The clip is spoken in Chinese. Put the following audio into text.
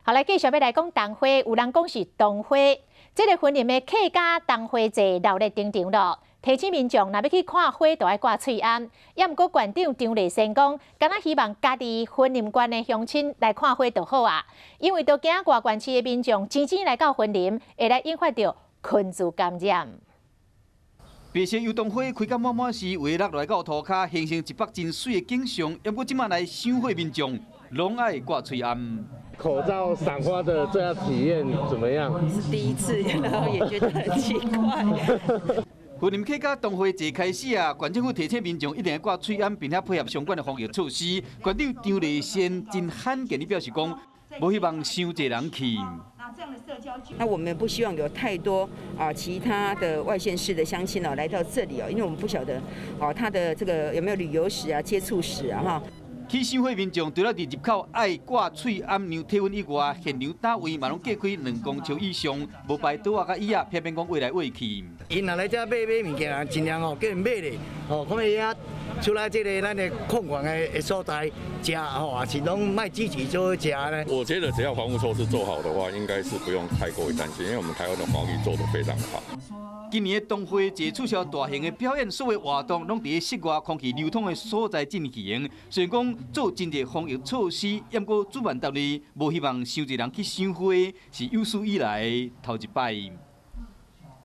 后来继续要来讲同花，有人讲是同花，这个婚姻的客家同花节闹热登场咯。提醒民众，若要去看花，就要挂翠簪。也毋过县长张丽仙讲，敢若希望家己婚姻关的乡亲来看花就好啊，因为都惊外县市的民众真正来到婚姻，会来引发到群聚感染。白色油桐花开甲满满时，滑落来到涂骹，形成一幅真水的景象。不过即摆来赏花民众，拢爱挂翠簪。口罩赏花的这样体验怎么样？是第一次，然后也觉得很奇怪。婚姻客家同花节开始啊，县政府提醒民众一定要挂翠簪，并且配合相关的防疫措施。县长张丽仙真罕见地表示讲，无希望伤济人去。那我们不希望有太多其他的外县市的乡亲来到这里因为我们不晓得他的这个有没有旅游史啊、接触史啊哈。去赏花民众除了伫入口爱挂翠簪量体温以外，现场单位嘛拢隔开2公尺以上，无摆桌啊、甲椅啊，避免讲话来话去。因若来遮买物件啊，尽量叫人买咧，看伊遐出来这个咱的空旷的所在食也是拢卖支持做食呢。我觉得只要防护措施做好的话，应该是不用太过于担心，因为我们台湾的防疫做得非常好。今年的同花节促销大型的表演，所有活动拢伫室外空气流通的所在进行。虽然讲做真侪防疫措施，不过主办单位无希望伤济人去赏花，是有史以来头一摆。